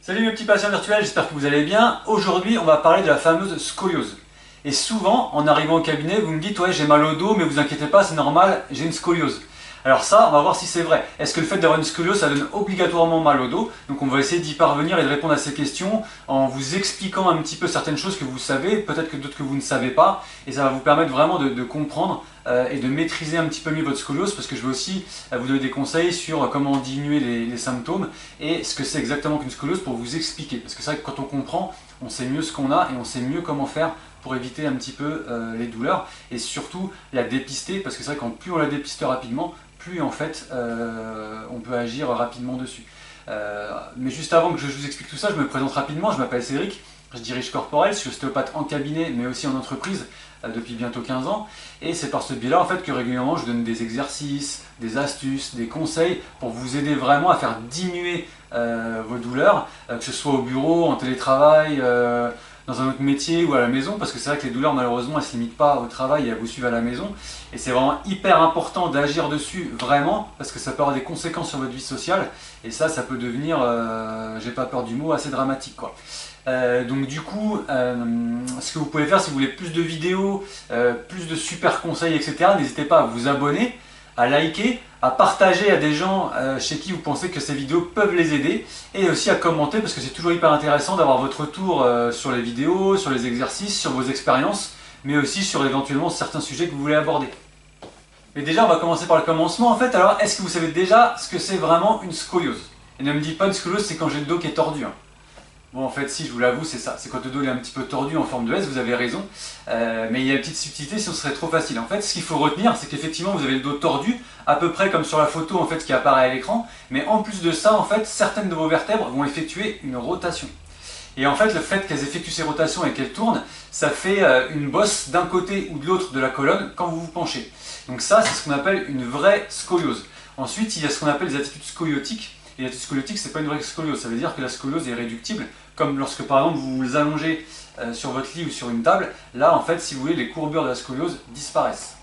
Salut mes petits patients virtuels, j'espère que vous allez bien. Aujourd'hui, on va parler de la fameuse scoliose. Et souvent, en arrivant au cabinet, vous me dites « Ouais, j'ai mal au dos, mais vous inquiétez pas, c'est normal, j'ai une scoliose. » Alors ça, on va voir si c'est vrai. Est-ce que le fait d'avoir une scoliose, ça donne obligatoirement mal au dos? Donc on va essayer d'y parvenir et de répondre à ces questions en vous expliquant un petit peu certaines choses que vous savez, peut-être que d'autres que vous ne savez pas. Et ça va vous permettre vraiment de comprendre et de maîtriser un petit peu mieux votre scoliose, parce que je vais aussi vous donner des conseils sur comment diminuer les symptômes et ce que c'est exactement qu'une scoliose pour vous expliquer. Parce que c'est vrai que quand on comprend, on sait mieux ce qu'on a et on sait mieux comment faire pour éviter un petit peu les douleurs et surtout la dépister, parce que c'est vrai qu'en plus on la dépiste rapidement, plus en fait on peut agir rapidement dessus. Mais juste avant que je vous explique tout ça, je me présente rapidement, je m'appelle Cédric, je dirige Corporel, je suis ostéopathe en cabinet mais aussi en entreprise depuis bientôt 15 ans, et c'est par ce biais-là en fait que régulièrement je donne des exercices, des astuces, des conseils pour vous aider vraiment à faire diminuer vos douleurs, que ce soit au bureau, en télétravail, dans un autre métier ou à la maison, parce que c'est vrai que les douleurs malheureusement elles ne se limitent pas au travail et elles vous suivent à la maison, et c'est vraiment hyper important d'agir dessus vraiment, parce que ça peut avoir des conséquences sur votre vie sociale, et ça peut devenir, j'ai pas peur du mot, assez dramatique quoi. Donc du coup, ce que vous pouvez faire si vous voulez plus de vidéos, plus de super conseils, etc., n'hésitez pas à vous abonner, à liker, à partager à des gens chez qui vous pensez que ces vidéos peuvent les aider, et aussi à commenter, parce que c'est toujours hyper intéressant d'avoir votre retour sur les vidéos, sur les exercices, sur vos expériences, mais aussi sur éventuellement certains sujets que vous voulez aborder. Mais déjà, on va commencer par le commencement en fait. Alors, est-ce que vous savez déjà ce que c'est vraiment une scoliose? Et ne me dites pas une scoliose, c'est quand j'ai le dos qui est tordu, hein. Bon, en fait, si, je vous l'avoue, c'est ça. C'est quand le dos est un petit peu tordu en forme de S, vous avez raison. Mais il y a une petite subtilité, sinon ce serait trop facile. En fait, ce qu'il faut retenir, c'est qu'effectivement, vous avez le dos tordu, à peu près comme sur la photo en fait, qui apparaît à l'écran. Mais en plus de ça, en fait, certaines de vos vertèbres vont effectuer une rotation. Et en fait, le fait qu'elles effectuent ces rotations et qu'elles tournent, ça fait une bosse d'un côté ou de l'autre de la colonne quand vous vous penchez. Donc ça, c'est ce qu'on appelle une vraie scoliose. Ensuite, il y a ce qu'on appelle les attitudes scoliotiques. Et l'attitude scoliotique, c'est pas une vraie scoliose, ça veut dire que la scoliose est réductible, comme lorsque par exemple vous vous allongez sur votre lit ou sur une table, là en fait si vous voulez les courbures de la scoliose disparaissent.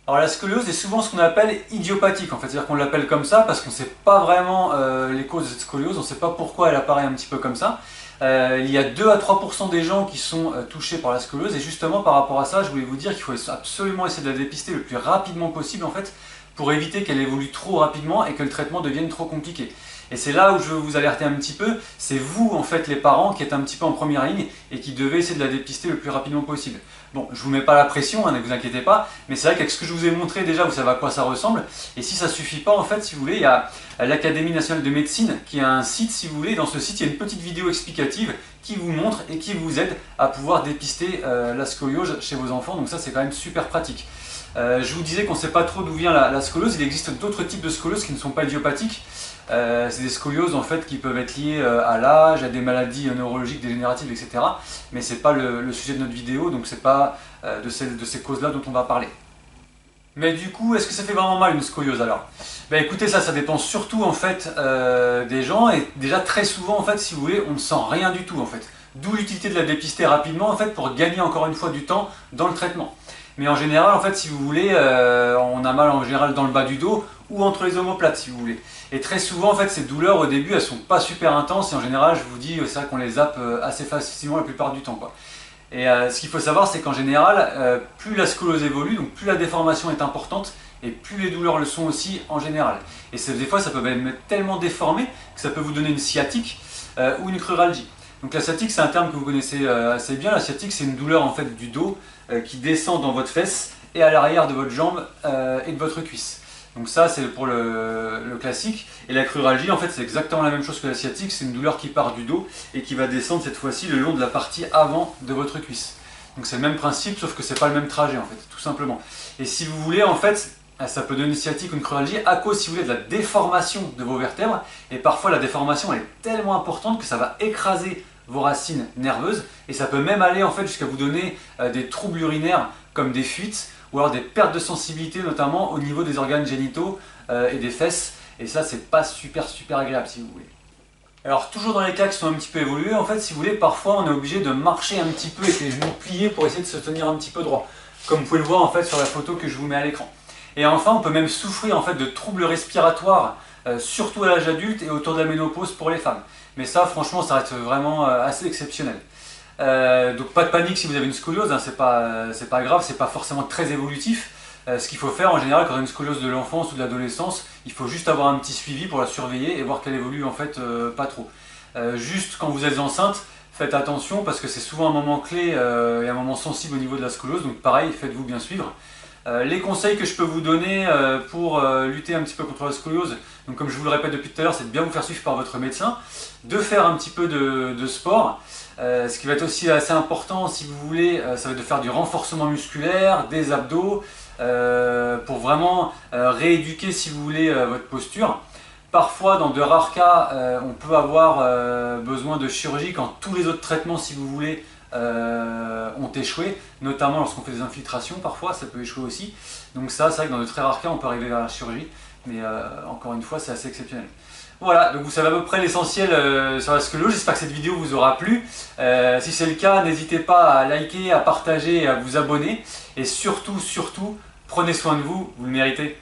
Alors la scoliose est souvent ce qu'on appelle idiopathique en fait, c'est-à-dire qu'on l'appelle comme ça parce qu'on ne sait pas vraiment les causes de cette scoliose, on ne sait pas pourquoi elle apparaît un petit peu comme ça. Il y a 2 à 3% des gens qui sont touchés par la scoliose, et justement par rapport à ça, je voulais vous dire qu'il faut absolument essayer de la dépister le plus rapidement possible en fait, pour éviter qu'elle évolue trop rapidement et que le traitement devienne trop compliqué. Et c'est là où je veux vous alerter un petit peu, c'est vous en fait les parents qui êtes un petit peu en première ligne et qui devez essayer de la dépister le plus rapidement possible. Bon, je vous mets pas la pression, hein, ne vous inquiétez pas, mais c'est vrai qu'avec ce que je vous ai montré déjà, vous savez à quoi ça ressemble, et si ça suffit pas en fait, si vous voulez, il y a l'Académie nationale de médecine qui a un site, si vous voulez, dans ce site il y a une petite vidéo explicative qui vous montre et qui vous aide à pouvoir dépister la scoliose chez vos enfants, donc ça c'est quand même super pratique. Je vous disais qu'on ne sait pas trop d'où vient la scoliose, il existe d'autres types de scoliose qui ne sont pas idiopathiques. C'est des scolioses en fait qui peuvent être liées à l'âge, à des maladies neurologiques dégénératives, etc. Mais ce n'est pas le sujet de notre vidéo, donc ce n'est pas de ces causes-là dont on va parler. Mais du coup, est-ce que ça fait vraiment mal une scoliose alors? Ben écoutez, ça dépend surtout en fait des gens, et déjà très souvent en fait, si vous voulez, on ne sent rien du tout en fait. D'où l'utilité de la dépister rapidement en fait pour gagner encore une fois du temps dans le traitement. Mais en général, en fait, si vous voulez, on a mal en général dans le bas du dos ou entre les omoplates, si vous voulez. Et très souvent, en fait, ces douleurs au début, elles sont pas super intenses, et en général, je vous dis, c'est vrai qu'on les zappe assez facilement la plupart du temps, quoi. Et ce qu'il faut savoir, c'est qu'en général, plus la scoliose évolue, donc plus la déformation est importante, et plus les douleurs le sont aussi en général. Et des fois, ça peut même être tellement déformé que ça peut vous donner une sciatique ou une cruralgie. Donc la sciatique, c'est un terme que vous connaissez assez bien. La sciatique, c'est une douleur en fait du dos qui descend dans votre fesse et à l'arrière de votre jambe et de votre cuisse. Donc ça, c'est pour le classique. Et la cruralgie, en fait, c'est exactement la même chose que la sciatique. C'est une douleur qui part du dos et qui va descendre cette fois-ci le long de la partie avant de votre cuisse. Donc c'est le même principe, sauf que c'est pas le même trajet, en fait, tout simplement. Et si vous voulez, en fait, ça peut donner une sciatique ou une cruralgie à cause, si vous voulez, de la déformation de vos vertèbres. Et parfois, la déformation elle est tellement importante que ça va écraser vos racines nerveuses, et ça peut même aller en fait jusqu'à vous donner des troubles urinaires comme des fuites ou alors des pertes de sensibilité, notamment au niveau des organes génitaux et des fesses, et ça c'est pas super agréable si vous voulez. Alors toujours dans les cas qui sont un petit peu évolués, en fait si vous voulez, parfois on est obligé de marcher un petit peu avec les genoux pliés pour essayer de se tenir un petit peu droit, comme vous pouvez le voir en fait sur la photo que je vous mets à l'écran. Et enfin, on peut même souffrir en fait de troubles respiratoires, surtout à l'âge adulte et autour de la ménopause pour les femmes. Mais ça, franchement, ça reste vraiment assez exceptionnel. Donc pas de panique si vous avez une scoliose, hein, c'est pas grave, c'est pas forcément très évolutif. Ce qu'il faut faire en général quand on a une scoliose de l'enfance ou de l'adolescence, il faut juste avoir un petit suivi pour la surveiller et voir qu'elle évolue en fait pas trop. Juste quand vous êtes enceinte, faites attention parce que c'est souvent un moment clé et un moment sensible au niveau de la scoliose, donc pareil, faites-vous bien suivre. Les conseils que je peux vous donner pour lutter un petit peu contre la scoliose, donc comme je vous le répète depuis tout à l'heure, c'est de bien vous faire suivre par votre médecin, de faire un petit peu de sport. Ce qui va être aussi assez important si vous voulez, ça va être de faire du renforcement musculaire, des abdos, pour vraiment rééduquer si vous voulez votre posture. Parfois, dans de rares cas, on peut avoir besoin de chirurgie quand tous les autres traitements, si vous voulez, ont échoué, notamment lorsqu'on fait des infiltrations, parfois ça peut échouer aussi. Donc ça, c'est vrai que dans de très rares cas, on peut arriver vers la chirurgie, mais encore une fois, c'est assez exceptionnel. Voilà, donc vous savez à peu près l'essentiel sur la scoliose. J'espère que cette vidéo vous aura plu. Si c'est le cas, n'hésitez pas à liker, à partager et à vous abonner. Et surtout, surtout, prenez soin de vous, vous le méritez.